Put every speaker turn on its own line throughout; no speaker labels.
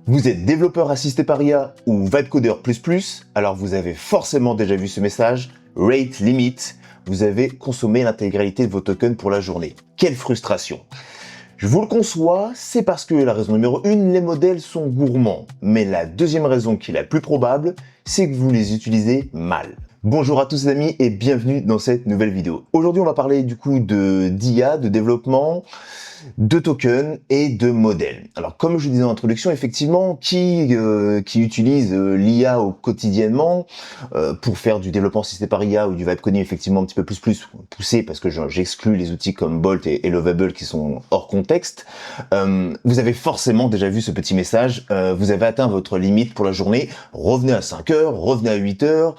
Vous êtes développeur assisté par IA ou Vibe plus, alors vous avez forcément déjà vu ce message, Rate Limit, vous avez consommé l'intégralité de vos tokens pour la journée. Quelle frustration! Je vous le conçois, c'est parce que la raison numéro 1, les modèles sont gourmands. Mais la deuxième raison qui est la plus probable, c'est que vous les utilisez mal. Bonjour à tous les amis et bienvenue dans cette nouvelle vidéo. Aujourd'hui on va parler du coup d'IA, de développement, de tokens et de modèles. Alors comme je disais en introduction, effectivement, qui utilise l'IA au quotidiennement pour faire du développement assisté par IA ou du vibe coding effectivement un petit peu plus poussé, parce que j'exclus les outils comme Bolt et Lovable qui sont hors contexte, vous avez forcément déjà vu ce petit message, vous avez atteint votre limite pour la journée, revenez à 5 heures, revenez à 8 heures,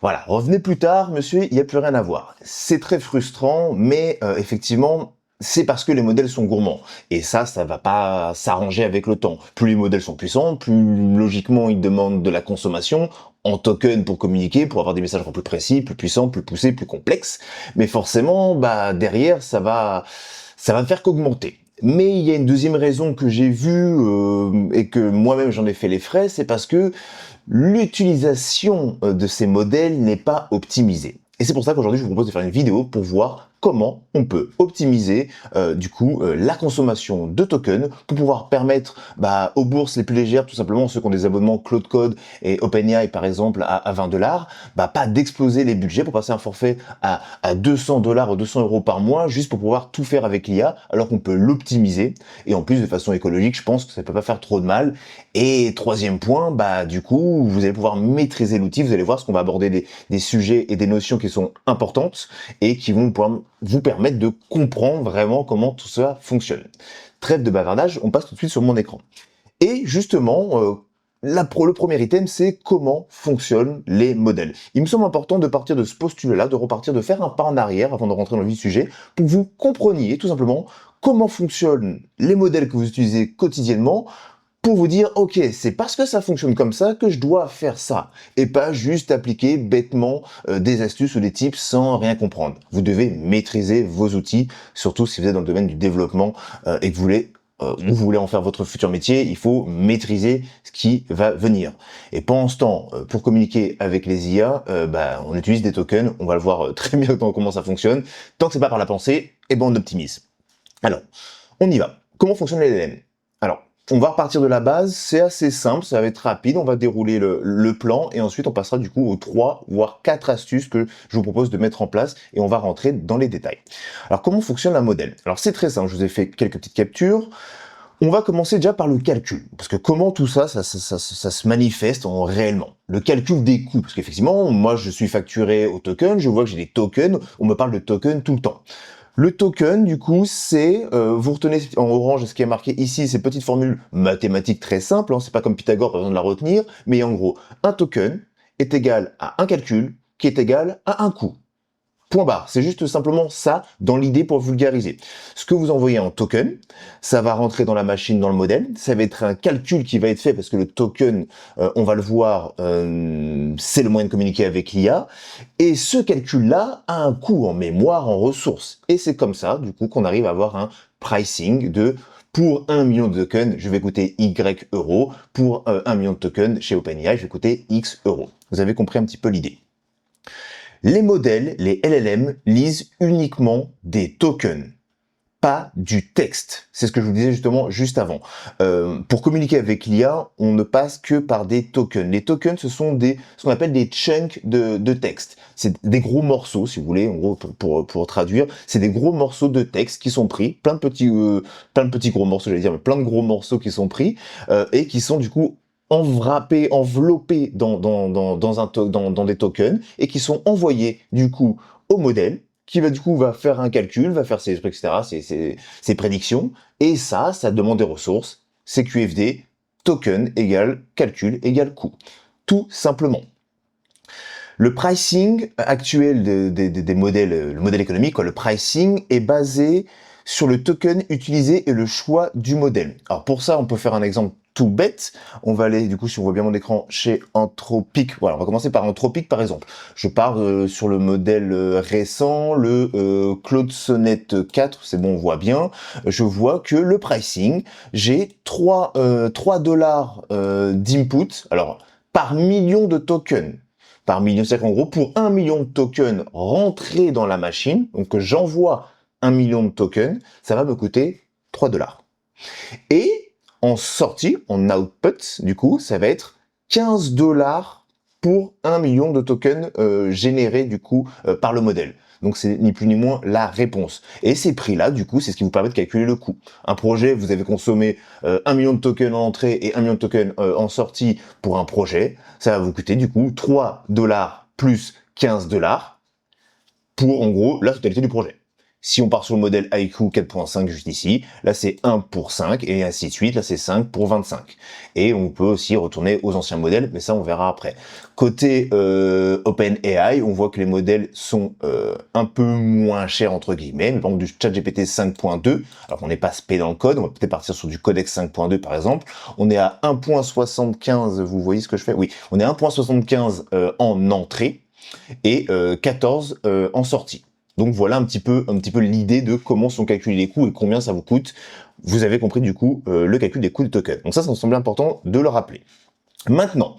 voilà, revenez plus tard, monsieur, il n'y a plus rien à voir. C'est très frustrant, mais effectivement, c'est parce que les modèles sont gourmands. Et ça va pas s'arranger avec le temps. Plus les modèles sont puissants, plus logiquement ils demandent de la consommation en token pour communiquer, pour avoir des messages encore plus précis, plus puissants, plus poussés, plus complexes. Mais forcément, derrière, ça va faire qu'augmenter. Mais il y a une deuxième raison que j'ai vue et que moi-même j'en ai fait les frais, c'est parce que l'utilisation de ces modèles n'est pas optimisée. Et c'est pour ça qu'aujourd'hui je vous propose de faire une vidéo pour voir comment on peut optimiser la consommation de tokens pour pouvoir permettre aux bourses les plus légères, tout simplement ceux qui ont des abonnements Cloud Code et OpenAI par exemple à 20$, pas d'exploser les budgets pour passer un forfait à $200 ou 200 € par mois juste pour pouvoir tout faire avec l'IA alors qu'on peut l'optimiser et en plus de façon écologique. Je pense que ça peut pas faire trop de mal. Et troisième point, du coup vous allez pouvoir maîtriser l'outil, vous allez voir ce qu'on va aborder des sujets et des notions qui sont importantes et qui vont pouvoir vous permettre de comprendre vraiment comment tout ça fonctionne. Trêve de bavardage, on passe tout de suite sur mon écran. Et justement, le premier item, c'est comment fonctionnent les modèles. Il me semble important de partir de ce postulat-là, de faire un pas en arrière avant de rentrer dans le vif du sujet, pour que vous compreniez tout simplement comment fonctionnent les modèles que vous utilisez quotidiennement, pour vous dire, ok, c'est parce que ça fonctionne comme ça que je dois faire ça, et pas juste appliquer bêtement des astuces ou des tips sans rien comprendre. Vous devez maîtriser vos outils, surtout si vous êtes dans le domaine du développement et que vous voulez en faire votre futur métier, il faut maîtriser ce qui va venir. Et pendant ce temps, pour communiquer avec les IA, on utilise des tokens, on va le voir très bien comment ça fonctionne. Tant que c'est pas par la pensée, on optimise. Alors, on y va. Comment fonctionne l'LLM? Alors, on va repartir de la base, c'est assez simple, ça va être rapide, on va dérouler le plan et ensuite on passera du coup aux 3 voire 4 astuces que je vous propose de mettre en place et on va rentrer dans les détails. Alors comment fonctionne un modèle? Alors c'est très simple, je vous ai fait quelques petites captures. On va commencer déjà par le calcul, parce que comment tout ça se manifeste réellement. Le calcul des coûts, parce qu'effectivement, moi je suis facturé au token, je vois que j'ai des tokens, on me parle de tokens tout le temps. Le token, du coup, c'est, vous retenez en orange ce qui est marqué ici, ces petites formules mathématiques très simples, c'est pas comme Pythagore, pas besoin de la retenir, mais en gros, un token est égal à un calcul qui est égal à un coût. Point barre, c'est juste simplement ça dans l'idée pour vulgariser. Ce que vous envoyez en token, ça va rentrer dans la machine, dans le modèle, ça va être un calcul qui va être fait parce que le token, on va le voir, c'est le moyen de communiquer avec l'IA, et ce calcul-là a un coût en mémoire, en ressources. Et c'est comme ça, du coup, qu'on arrive à avoir un pricing de pour 1 million de tokens, je vais coûter Y euros, pour 1 million de tokens chez OpenAI, je vais coûter X euros. Vous avez compris un petit peu l'idée. Les modèles, les LLM, lisent uniquement des tokens, pas du texte. C'est ce que je vous disais justement juste avant. Pour communiquer avec l'IA, on ne passe que par des tokens. Les tokens, ce sont ce qu'on appelle des chunks de texte. C'est des gros morceaux, si vous voulez, en gros, pour traduire. C'est des gros morceaux de texte qui sont pris, plein de petits gros morceaux, j'allais dire, mais plein de gros morceaux qui sont pris et qui sont du coup enveloppés dans des tokens et qui sont envoyés du coup au modèle qui va faire un calcul, va faire ses prédictions et ça demande des ressources, c'est QFD, token égale calcul égale coût. Tout simplement. Le pricing actuel des modèles, le modèle économique, le pricing est basé sur le token utilisé et le choix du modèle. Alors pour ça, on peut faire un exemple tout bête. On va aller, du coup, si on voit bien mon écran, chez Anthropic. Voilà, on va commencer par Anthropic, par exemple. Je pars sur le modèle récent, le Claude Sonnet 4, c'est bon, on voit bien. Je vois que le pricing, j'ai 3 dollars d'input, alors, par million de tokens. Par million, c'est-à-dire qu'en gros, pour 1 million de tokens rentrés dans la machine, donc que j'envoie 1 million de tokens, ça va me coûter 3 dollars. Et en sortie, en output, du coup, ça va être 15 dollars pour 1 million de tokens générés, du coup, par le modèle. Donc c'est ni plus ni moins la réponse. Et ces prix-là, du coup, c'est ce qui vous permet de calculer le coût. Un projet, vous avez consommé 1 million de tokens en entrée et 1 million de tokens en sortie pour un projet. Ça va vous coûter, du coup, 3 dollars plus 15 dollars pour, en gros, la totalité du projet. Si on part sur le modèle IQ 4.5 juste ici, là c'est 1 pour 5 et ainsi de suite, là c'est 5 pour 25. Et on peut aussi retourner aux anciens modèles, mais ça on verra après. Côté OpenAI, on voit que les modèles sont un peu moins chers entre guillemets, mais par exemple du ChatGPT 5.2, alors qu'on n'est pas spé dans le code, on va peut-être partir sur du Codex 5.2 par exemple, on est à 1.75, vous voyez ce que je fais? Oui, on est à 1.75 en entrée et 14 en sortie. Donc voilà un petit peu l'idée de comment sont calculés les coûts et combien ça vous coûte. Vous avez compris du coup le calcul des coûts de token. Donc ça me semble important de le rappeler. Maintenant,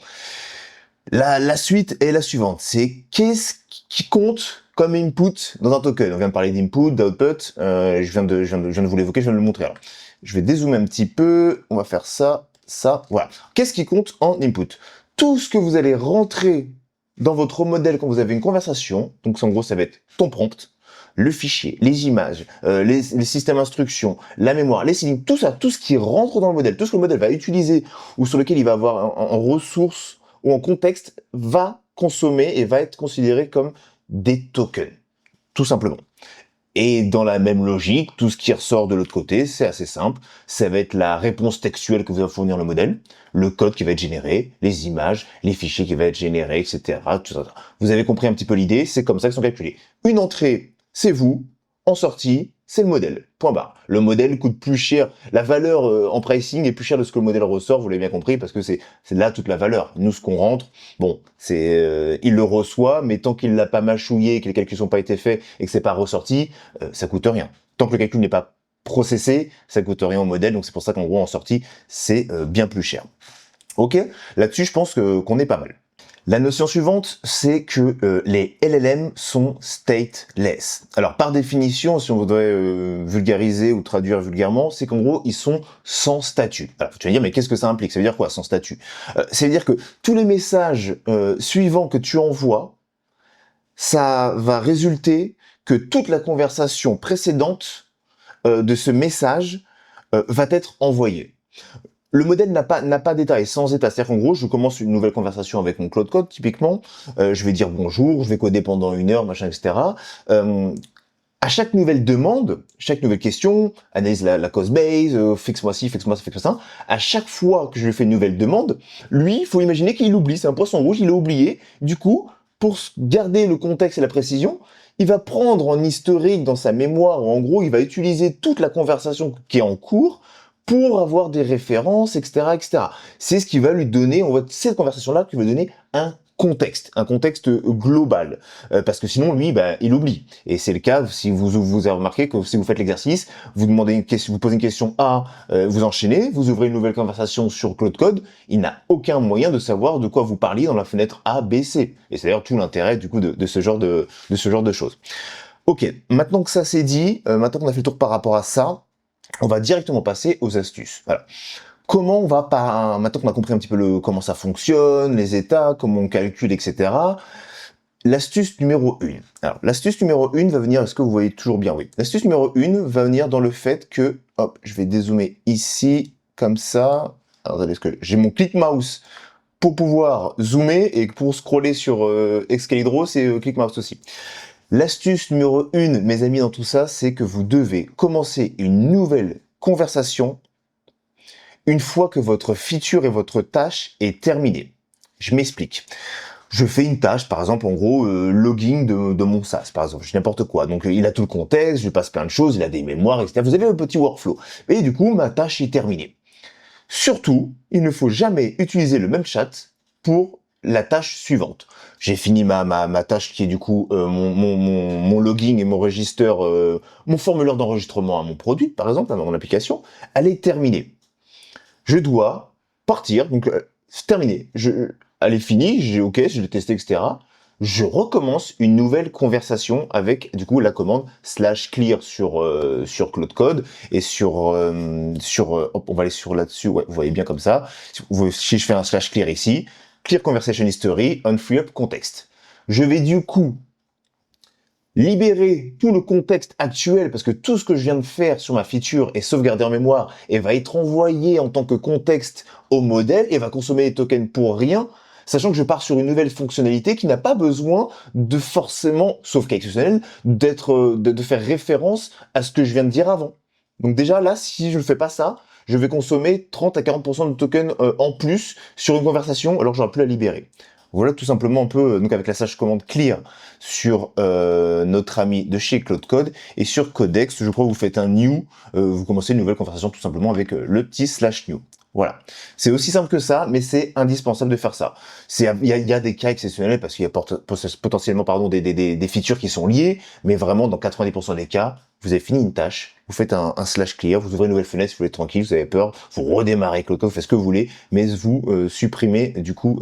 la suite est la suivante. C'est qu'est-ce qui compte comme input dans un token. On vient de parler d'input, d'output. Je viens de vous l'évoquer, je viens de le montrer. Alors, je vais dézoomer un petit peu. On va faire ça, voilà. Qu'est-ce qui compte en input? Tout ce que vous allez rentrer dans votre modèle quand vous avez une conversation, donc en gros ça va être ton prompt, le fichier, les images, les systèmes d'instruction, la mémoire, les settings, tout ça, tout ce qui rentre dans le modèle, tout ce que le modèle va utiliser ou sur lequel il va avoir en ressources ou en contexte, va consommer et va être considéré comme des tokens, tout simplement. Et dans la même logique, tout ce qui ressort de l'autre côté, c'est assez simple. Ça va être la réponse textuelle que vous va fournir le modèle, le code qui va être généré, les images, les fichiers qui vont être générés, etc. Tout ça. Vous avez compris un petit peu l'idée, c'est comme ça qu'ils sont calculés. Une entrée, c'est vous. En sortie, c'est le modèle. Point barre. Le modèle coûte plus cher. La valeur en pricing est plus chère de ce que le modèle ressort, vous l'avez bien compris, parce que c'est là toute la valeur. Nous, ce qu'on rentre, bon, c'est il le reçoit, mais tant qu'il l'a pas mâchouillé, que les calculs n'ont pas été faits et que c'est pas ressorti, ça coûte rien. Tant que le calcul n'est pas processé, ça coûte rien au modèle, donc c'est pour ça qu'en gros, en sortie, c'est bien plus cher. Ok? Là-dessus, je pense qu'on est pas mal. La notion suivante, c'est que les LLM sont stateless. Alors par définition, si on voudrait vulgariser ou traduire vulgairement, c'est qu'en gros, ils sont sans statut. Alors tu vas me dire, mais qu'est-ce que ça implique? Ça veut dire quoi, sans statut? Ça veut dire que tous les messages suivants que tu envoies, ça va résulter que toute la conversation précédente de ce message va être envoyée. Le modèle n'a pas d'état, et sans état. C'est-à-dire qu'en gros, je commence une nouvelle conversation avec mon Claude Code, typiquement. Je vais dire bonjour, je vais coder pendant 1 heure, machin, etc. À chaque nouvelle demande, chaque nouvelle question, analyse la cause base, fixe-moi ci, fixe-moi ça, fixe-moi ça. À chaque fois que je lui fais une nouvelle demande, lui, il faut imaginer qu'il oublie. C'est un poisson rouge, il a oublié. Du coup, pour garder le contexte et la précision, il va prendre en historique dans sa mémoire, ou en gros, il va utiliser toute la conversation qui est en cours pour avoir des références, etc., etc. C'est ce qui va lui donner, on voit cette conversation-là qui va donner un contexte global, parce que sinon lui, il oublie. Et c'est le cas si vous avez remarqué que si vous faites l'exercice, vous demandez une question, vous posez une question A, vous enchaînez, vous ouvrez une nouvelle conversation sur Claude Code, il n'a aucun moyen de savoir de quoi vous parliez dans la fenêtre A, B, C. Et c'est d'ailleurs tout l'intérêt du coup de ce genre de choses. Ok, maintenant que ça c'est dit, maintenant qu'on a fait le tour par rapport à ça, on va directement passer aux astuces. Voilà. Comment on va maintenant qu'on a compris un petit peu comment ça fonctionne, les états, comment on calcule, etc. L'astuce numéro 1. Alors, l'astuce numéro 1 va venir, est-ce que vous voyez toujours bien? Oui. L'astuce numéro 1 va venir dans le fait que, hop, je vais dézoomer ici, comme ça. Alors, attendez, est-ce que j'ai mon click mouse pour pouvoir zoomer et pour scroller sur Excalibur, c'est click mouse aussi. L'astuce numéro 1, mes amis, dans tout ça, c'est que vous devez commencer une nouvelle conversation une fois que votre feature et votre tâche est terminée. Je m'explique. Je fais une tâche, par exemple, en gros, logging de mon SaaS, par exemple, je dis n'importe quoi. Donc, il a tout le contexte, je passe plein de choses, il a des mémoires, etc. Vous avez un petit workflow. Et du coup, ma tâche est terminée. Surtout, il ne faut jamais utiliser le même chat pour la tâche suivante. J'ai fini ma tâche qui est du coup mon login et mon register, mon formulaire d'enregistrement à mon produit, par exemple, à mon application. Elle est terminée. Je dois partir, donc c'est terminé. Elle est finie, j'ai OK, je l'ai testé, etc. Je recommence une nouvelle conversation avec du coup la commande /clear sur Cloud Code et hop, on va aller sur là-dessus, ouais, vous voyez bien comme ça. Si je fais un /clear ici, clear conversation history on free up context. Je vais du coup libérer tout le contexte actuel parce que tout ce que je viens de faire sur ma feature est sauvegardé en mémoire et va être envoyé en tant que contexte au modèle et va consommer les tokens pour rien, sachant que je pars sur une nouvelle fonctionnalité qui n'a pas besoin de forcément, sauf cas exceptionnel, de faire référence à ce que je viens de dire avant. Donc déjà là, si je ne fais pas ça, je vais consommer 30 à 40% de tokens en plus sur une conversation alors que j'aurais pu la libérer. Voilà tout simplement un peu, donc avec la commande clear sur notre ami de chez Cloud Code et sur Codex, je crois que vous faites un new, vous commencez une nouvelle conversation tout simplement avec le petit /new. Voilà. C'est aussi simple que ça, mais c'est indispensable de faire ça. Il y a des cas exceptionnels parce qu'il y a potentiellement des features qui sont liées, mais vraiment dans 90% des cas, vous avez fini une tâche, vous faites un /clear, vous ouvrez une nouvelle fenêtre si vous êtes tranquille, vous avez peur, vous redémarrez Cloud Code, vous faites ce que vous voulez, mais vous supprimez du coup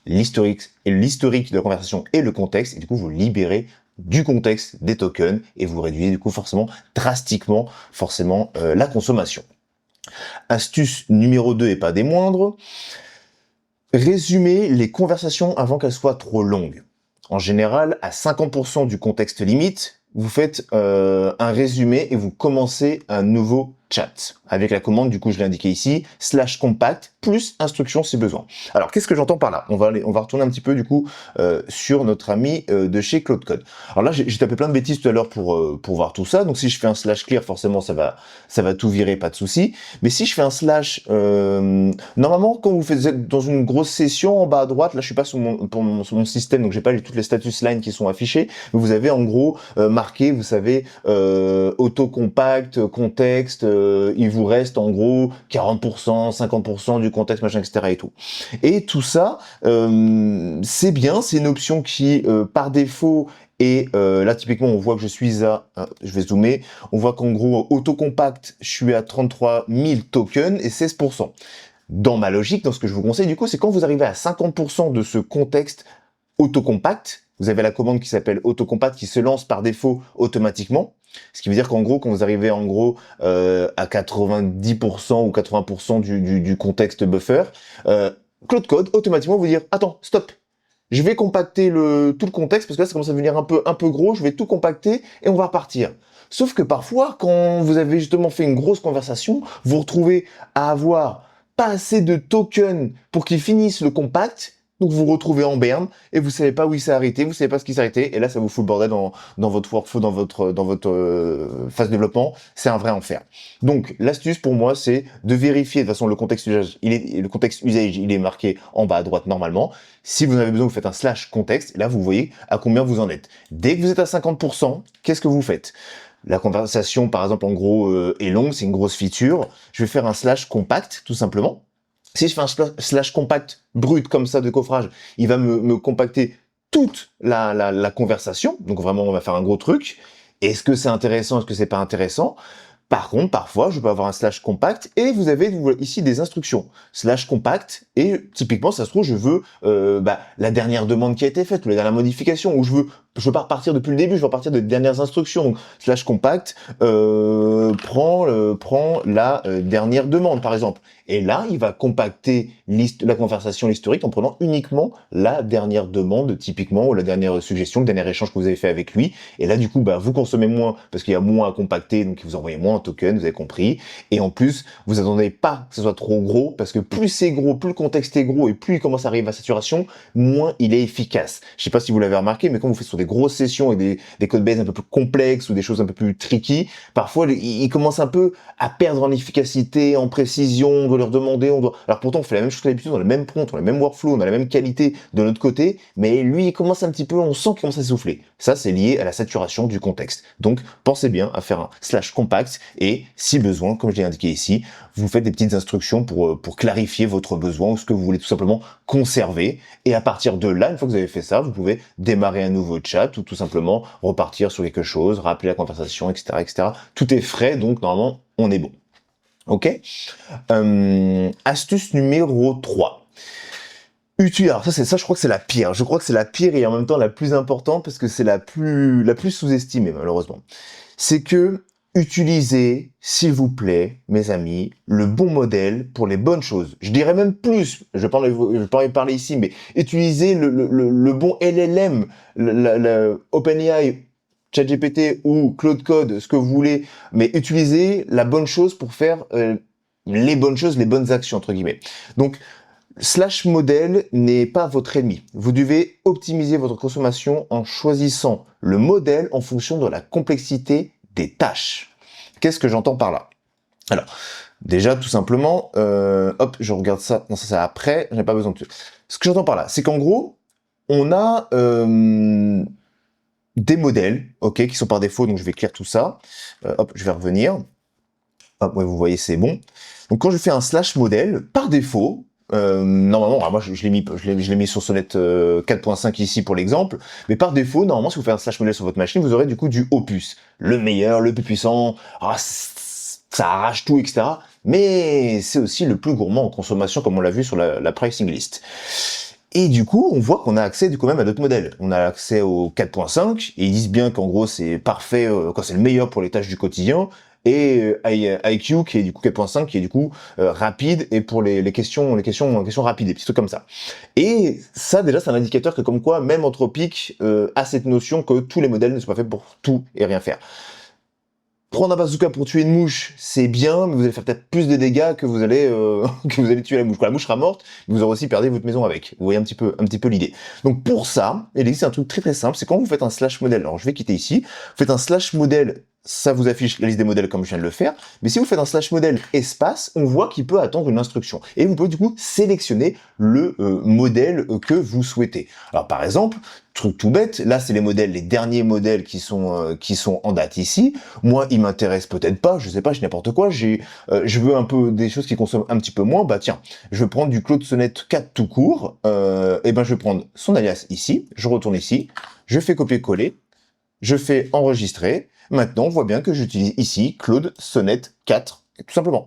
l'historique de la conversation et le contexte, et du coup vous libérez du contexte des tokens et vous réduisez du coup forcément drastiquement la consommation. Astuce numéro 2 et pas des moindres, résumer les conversations avant qu'elles soient trop longues. En général, à 50% du contexte limite, vous faites un résumé et vous commencez un nouveau chat avec la commande, du coup je l'ai indiqué ici, /compact plus instruction si besoin. Alors qu'est-ce que j'entends par là? On va retourner un petit peu du coup sur notre ami de chez Cloud Code. Alors là j'ai tapé plein de bêtises tout à l'heure pour voir tout ça. Donc si je fais un /clear, forcément ça va tout virer, pas de souci. Mais si je fais un normalement quand vous êtes dans une grosse session en bas à droite, là je suis pas sur mon système, donc j'ai pas toutes les status lines qui sont affichées, mais vous avez en gros marqué, vous savez, auto compact, contexte, il vous reste en gros 40%, 50% du contexte, machin, etc. et tout. Et tout ça, c'est bien, c'est une option qui, par défaut, et là, typiquement, on voit que je suis je vais zoomer, on voit qu'en gros, auto-compact, je suis à 33 000 tokens et 16%. Dans ma logique, dans ce que je vous conseille, du coup, c'est quand vous arrivez à 50% de ce contexte auto-compact, vous avez la commande qui s'appelle auto-compact qui se lance par défaut automatiquement. Ce qui veut dire qu'en gros, quand vous arrivez en gros à 90% ou 80% du contexte buffer, Cloud Code automatiquement vous dire attends, stop, je vais compacter tout le contexte parce que là ça commence à devenir un peu gros, je vais tout compacter et on va repartir. Sauf que parfois, quand vous avez justement fait une grosse conversation, vous vous retrouvez à avoir pas assez de tokens pour qu'ils finissent le compact. Donc vous vous retrouvez en berne et vous savez pas où il s'est arrêté, vous savez pas ce qui s'est arrêté et là ça vous fout le bordel dans votre workflow, dans votre phase de développement, c'est un vrai enfer. Donc l'astuce pour moi c'est de vérifier de toute façon le contexte usage, il est marqué en bas à droite normalement. Si vous en avez besoin, vous faites un /contexte et là vous voyez à combien vous en êtes. Dès que vous êtes à 50%, qu'est-ce que vous faites? La conversation par exemple en gros est longue, c'est une grosse feature, je vais faire un /compact tout simplement. Si je fais un /compact brut comme ça de coffrage, il va me compacter toute la conversation. Donc vraiment, on va faire un gros truc. Est-ce que c'est intéressant? Est-ce que c'est pas intéressant? Par contre, parfois, je peux avoir un /compact et vous avez ici des instructions. /compact et typiquement, ça se trouve, je veux la dernière demande qui a été faite ou la dernière modification ou je veux pas repartir depuis le début, je veux repartir des dernières instructions. Donc /compact prend la dernière demande par exemple. Et là, il va compacter la conversation historique en prenant uniquement la dernière demande typiquement ou la dernière suggestion, le dernier échange que vous avez fait avec lui. Et là, du coup, vous consommez moins parce qu'il y a moins à compacter, donc vous envoyez moins en token, vous avez compris. Et en plus, vous attendez pas que ce soit trop gros parce que plus c'est gros, plus le contexte est gros et plus il commence à arriver à saturation, moins il est efficace. Je sais pas si vous l'avez remarqué, mais quand vous faites sur des grosses sessions et des codes base un peu plus complexes ou des choses un peu plus tricky, parfois ils commencent un peu à perdre en efficacité, en précision, on doit leur demander, alors pourtant on fait la même chose que d'habitude, on a le même prompt, on a le même workflow, on a la même qualité de notre côté, mais lui il commence un petit peu, on sent qu'il commence à s'essouffler. Ça c'est lié à la saturation du contexte. Donc pensez bien à faire un slash compact et si besoin, comme je l'ai indiqué ici, vous faites des petites instructions pour clarifier votre besoin ou ce que vous voulez tout simplement conserver. Et à partir de là, une fois que vous avez fait ça, vous pouvez démarrer un nouveau chat ou tout simplement repartir sur quelque chose, rappeler la conversation, etc., etc. Tout est frais, donc normalement, on est bon. Ok. Astuce numéro 3. Alors ça, je crois que c'est la pire. Je crois que c'est la pire et en même temps la plus importante parce que c'est la plus sous-estimée, malheureusement. C'est que utilisez, s'il vous plaît, mes amis, le bon modèle pour les bonnes choses. Je dirais même plus, je vais parler ici, mais utilisez le bon LLM, OpenAI, ChatGPT ou Claude Code, ce que vous voulez, mais utilisez la bonne chose pour faire les bonnes choses, les bonnes actions, entre guillemets. Donc, slash modèle n'est pas votre ennemi. Vous devez optimiser votre consommation en choisissant le modèle en fonction de la complexité des tâches. Qu'est-ce que j'entends par là? Alors, déjà, tout simplement, je regarde ça, non, ça c'est après, j'ai pas besoin de... Ce que j'entends par là, c'est qu'en gros, on a des modèles, ok, qui sont par défaut, donc je vais clear tout ça. Je vais revenir. Ouais, vous voyez, c'est bon. Donc quand je fais un slash modèle, par défaut, normalement, alors moi je l'ai mis sur Sonnet 4.5 ici pour l'exemple, mais par défaut, normalement, si vous faites un slash modèle sur votre machine, vous aurez du coup du Opus, le meilleur, le plus puissant, ça arrache tout, etc. Mais c'est aussi le plus gourmand en consommation, comme on l'a vu sur la pricing list. Et du coup, on voit qu'on a accès du coup même à d'autres modèles. On a accès au 4.5, et ils disent bien qu'en gros c'est parfait, quand c'est le meilleur pour les tâches du quotidien, et IQ qui est du coup 4.5 qui est du coup rapide et pour les questions rapides, des petits trucs comme ça. Et ça déjà c'est un indicateur que comme quoi même Anthropic a cette notion que tous les modèles ne sont pas faits pour tout et rien faire. Prendre un bazooka pour tuer une mouche, c'est bien, mais vous allez faire peut-être plus de dégâts que vous allez tuer la mouche. Quand la mouche sera morte, vous aurez aussi perdu votre maison avec. Vous voyez un petit peu l'idée. Donc pour ça, il existe un truc très très simple, c'est quand vous faites un slash modèle. Alors je vais quitter ici. Vous faites un slash modèle, ça vous affiche la liste des modèles comme je viens de le faire. Mais si vous faites un slash modèle espace, on voit qu'il peut attendre une instruction. Et vous pouvez du coup sélectionner le modèle que vous souhaitez. Alors par exemple, truc tout bête, là c'est les derniers modèles qui sont en date ici. Moi, il m'intéresse peut-être pas, je sais pas, j'ai n'importe quoi, je veux un peu des choses qui consomment un petit peu moins, bah tiens, je vais prendre du Claude Sonnet 4 tout court, et ben je vais prendre son alias ici, je retourne ici, je fais copier-coller, je fais enregistrer, maintenant on voit bien que j'utilise ici Claude Sonnet 4, tout simplement.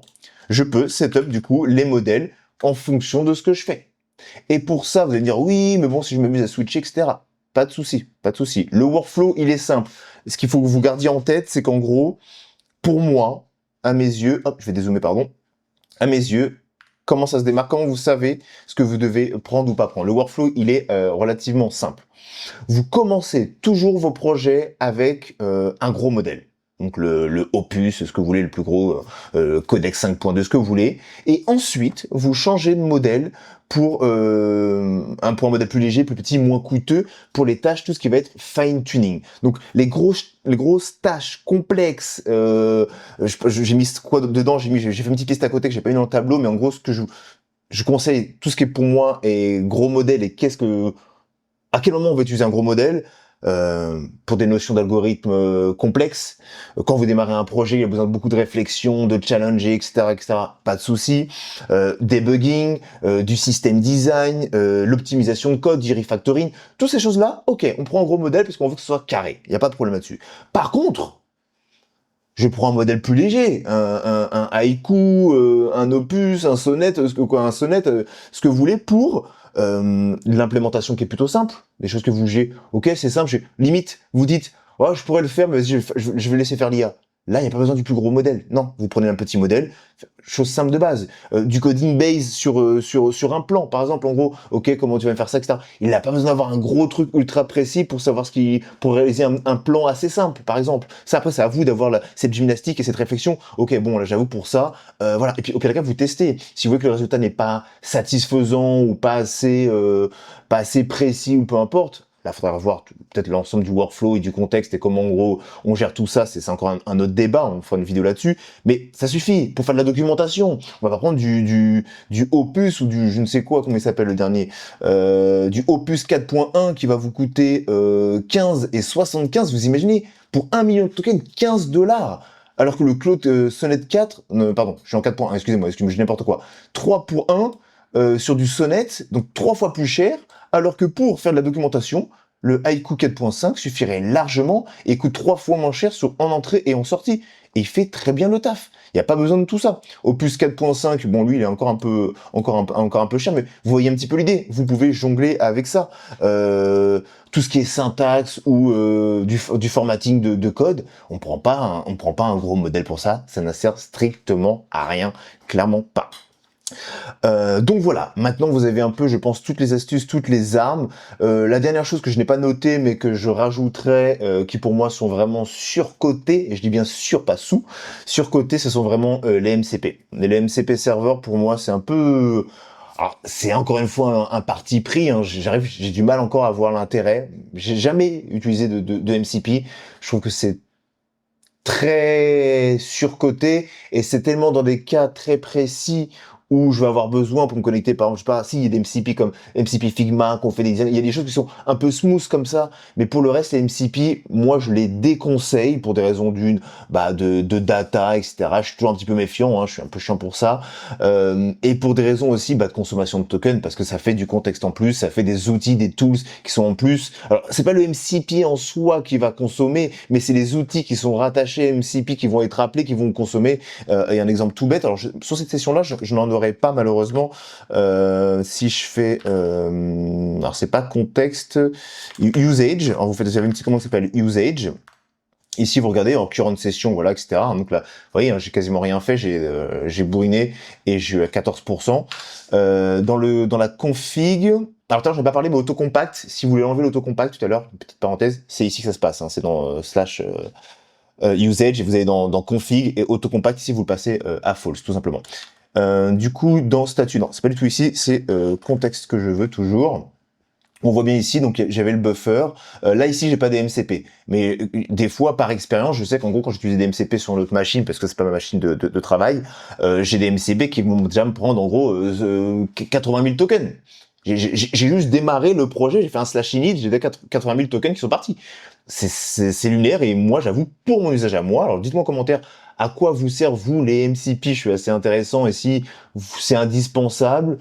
Je peux setup du coup les modèles en fonction de ce que je fais. Et pour ça, vous allez me dire, oui, mais bon, si je m'amuse à switcher, etc. Pas de souci, pas de souci. Le workflow, il est simple. Ce qu'il faut que vous gardiez en tête, c'est qu'en gros, pour moi, à mes yeux, hop, je vais dézoomer, pardon, à mes yeux, comment ça se démarre, comment vous savez ce que vous devez prendre ou pas prendre. Le workflow, il est relativement simple. Vous commencez toujours vos projets avec un gros modèle. Donc le Opus, ce que vous voulez, le plus gros, Codex 5.2, ce que vous voulez. Et ensuite, vous changez de modèle pour un modèle plus léger, plus petit, moins coûteux, pour les tâches, tout ce qui va être fine-tuning. Donc les grosses tâches complexes, j'ai mis quoi dedans, j'ai fait une petite liste à côté que j'ai pas mis dans le tableau, mais en gros, ce que je conseille, tout ce qui est pour moi est gros modèle et à quel moment on va utiliser un gros modèle pour des notions d'algorithmes complexes. Quand vous démarrez un projet, il y a besoin de beaucoup de réflexion, de challenger, etc., etc. Pas de souci. Debugging, du système design, l'optimisation de code, du refactoring, toutes ces choses-là, ok, on prend un gros modèle parce qu'on veut que ce soit carré. Il n'y a pas de problème là-dessus. Par contre, je prends un modèle plus léger, un haïku, un opus, un sonnet, ce que vous voulez pour l'implémentation qui est plutôt simple, des choses que vous jugez, ok, c'est simple, limite, vous dites, oh, je pourrais le faire, mais vas-y, je vais laisser faire l'IA. Là, il n'y a pas besoin du plus gros modèle. Non, vous prenez un petit modèle, chose simple de base. Du coding base sur un plan, par exemple, en gros, ok, comment tu vas me faire ça, etc. Il n'a pas besoin d'avoir un gros truc ultra précis pour savoir pour réaliser un plan assez simple, par exemple. Ça, après, c'est à vous d'avoir cette gymnastique et cette réflexion. Ok, bon, là, j'avoue, pour ça, voilà. Et puis, auquel cas, vous testez. Si vous voyez que le résultat n'est pas satisfaisant ou pas assez précis ou peu importe, Là, il faudra voir peut-être l'ensemble du workflow et du contexte et comment, en gros, on gère tout ça. C'est encore un autre débat. On fera une vidéo là-dessus. Mais ça suffit pour faire de la documentation. On va pas prendre du Opus ou du je ne sais quoi, comment il s'appelle le dernier, du Opus 4.1 qui va vous coûter 15 et 75. Vous imaginez, pour 1 million de tokens, 15 $. Alors que le Claude Sonnet 4, pardon, je suis en 4.1, excusez-moi, je dis n'importe quoi. 3 pour 1 sur du Sonnet, donc 3 fois plus cher, alors que pour faire de la documentation, le Haiku 4.5 suffirait largement et coûte 3 fois moins cher en entrée et en sortie. Et il fait très bien le taf. Il n'y a pas besoin de tout ça. Opus 4.5, bon lui il est encore un peu cher, mais vous voyez un petit peu l'idée. Vous pouvez jongler avec ça. Tout ce qui est syntaxe ou du formatting de code, on prend pas un gros modèle pour ça. Ça ne sert strictement à rien, clairement pas. Donc voilà, maintenant vous avez un peu, je pense, toutes les astuces, toutes les armes. La dernière chose que je n'ai pas notée, mais que je rajouterais, qui pour moi sont vraiment surcotés, et je dis bien sur, pas sous, surcotés, ce sont vraiment les MCP. Les MCP serveurs, pour moi, c'est un peu... Alors, c'est encore une fois un parti pris, hein. J'ai du mal encore à voir l'intérêt. J'ai jamais utilisé de MCP. Je trouve que c'est très surcoté et c'est tellement dans des cas très précis où je vais avoir besoin pour me connecter, par exemple, je sais pas, si il y a des MCP comme MCP Figma, qu'on fait il y a des choses qui sont un peu smooth comme ça, mais pour le reste, les MCP, moi, je les déconseille pour des raisons de data, etc. Je suis toujours un petit peu méfiant, hein, je suis un peu chiant pour ça, et pour des raisons aussi, de consommation de tokens, parce que ça fait du contexte en plus, ça fait des outils, des tools qui sont en plus. Alors, c'est pas le MCP en soi qui va consommer, mais c'est les outils qui sont rattachés à MCP qui vont être appelés, qui vont consommer. Et un exemple tout bête, alors sur cette session-là, je n'en aurais pas malheureusement. Si je fais, alors c'est pas contexte, usage. Alors vous faites, j'avais une petite commande qui s'appelle usage. Ici, vous regardez en current session, voilà, etc. Donc là, vous voyez, hein, j'ai quasiment rien fait, j'ai bourriné et j'ai eu à 14%. Dans la config, alors je n'ai pas parlé, mais autocompact, si vous voulez enlever l'autocompact tout à l'heure, petite parenthèse, c'est ici que ça se passe, hein, c'est dans slash usage, et vous allez dans config et autocompact, ici vous le passez à false, tout simplement. Du coup, dans statut, non, c'est pas du tout ici, c'est contexte que je veux toujours. On voit bien ici, donc j'avais le buffer. Là ici, j'ai pas des MCP, mais des fois, par expérience, je sais qu'en gros, quand j'utilise des MCP sur l'autre machine, parce que c'est pas ma machine de travail, j'ai des MCP qui vont déjà me prendre en gros 80 000 tokens. J'ai juste démarré le projet, j'ai fait un slash init, j'ai des 80 000 tokens qui sont partis. C'est lunaire et moi, j'avoue, pour mon usage à moi, alors dites-moi en commentaire à quoi vous servent vous les MCP, je suis assez intéressant et si c'est indispensable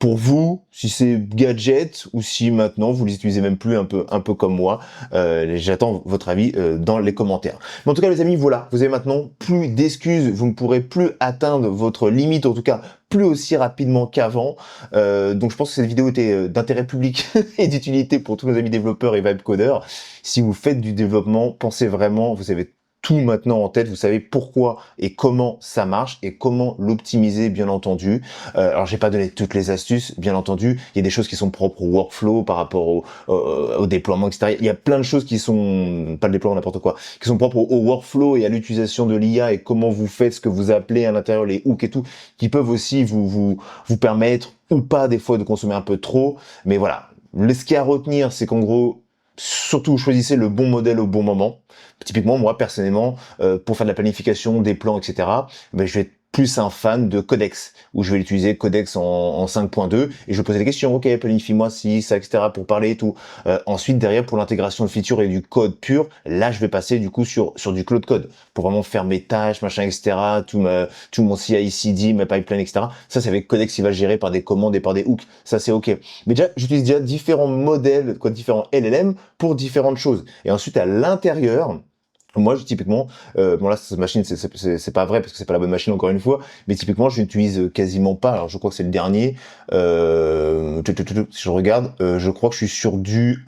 pour vous, si c'est gadget ou si maintenant vous les utilisez même plus un peu comme moi. J'attends votre avis dans les commentaires. Mais en tout cas les amis, voilà, vous avez maintenant plus d'excuses, vous ne pourrez plus atteindre votre limite, en tout cas plus aussi rapidement qu'avant. Donc je pense que cette vidéo était d'intérêt public et d'utilité pour tous nos amis développeurs et vibe codeurs. Si vous faites du développement, pensez vraiment, vous avez tout maintenant en tête, vous savez pourquoi et comment ça marche et comment l'optimiser, bien entendu. Alors j'ai pas donné toutes les astuces, bien entendu, il y a des choses qui sont propres au workflow par rapport au déploiement, etc. Il y a plein de choses qui sont, pas le déploiement, n'importe quoi, qui sont propres au workflow et à l'utilisation de l'IA et comment vous faites ce que vous appelez à l'intérieur les hooks et tout, qui peuvent aussi vous permettre ou pas des fois de consommer un peu trop. Mais voilà, ce qu'il y a à retenir, c'est qu'en gros, surtout choisissez le bon modèle au bon moment. Typiquement, moi, personnellement, pour faire de la planification, des plans, etc., je vais être plus un fan de Codex, où je vais l'utiliser Codex en 5.2, et je vais poser des questions, ok, planifie-moi ci, ça, etc., pour parler et tout. Ensuite, derrière, pour l'intégration de features et du code pur, là, je vais passer du coup sur du Cloud Code, pour vraiment faire mes tâches, machin, etc., tout mon CI/CD, mes pipelines, etc. Ça, c'est avec Codex, il va gérer par des commandes et par des hooks. Ça, c'est ok. Mais déjà, j'utilise déjà différents modèles, différents LLM pour différentes choses. Et ensuite, à l'intérieur, moi, typiquement, bon là, cette machine, c'est pas vrai parce que c'est pas la bonne machine encore une fois, mais typiquement, je n'utilise quasiment pas. Alors, je crois que c'est le dernier. Si je regarde, je crois que je suis sur du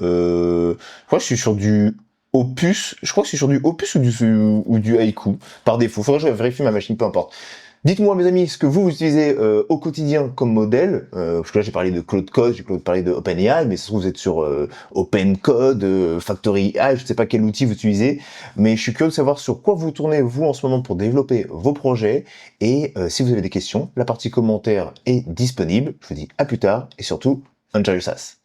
Opus. Je crois que je suis sur du Opus ou du Haiku par défaut. Faudrait que je vérifie ma machine, peu importe. Dites-moi, mes amis, ce que vous utilisez au quotidien comme modèle, parce que là j'ai parlé de Cloud Code, j'ai parlé de OpenAI, mais ça se trouve vous êtes sur OpenCode, Factory AI, je ne sais pas quel outil vous utilisez, mais je suis curieux de savoir sur quoi vous tournez vous en ce moment pour développer vos projets, et si vous avez des questions, la partie commentaire est disponible. Je vous dis à plus tard, et surtout, enjoy your SaaS.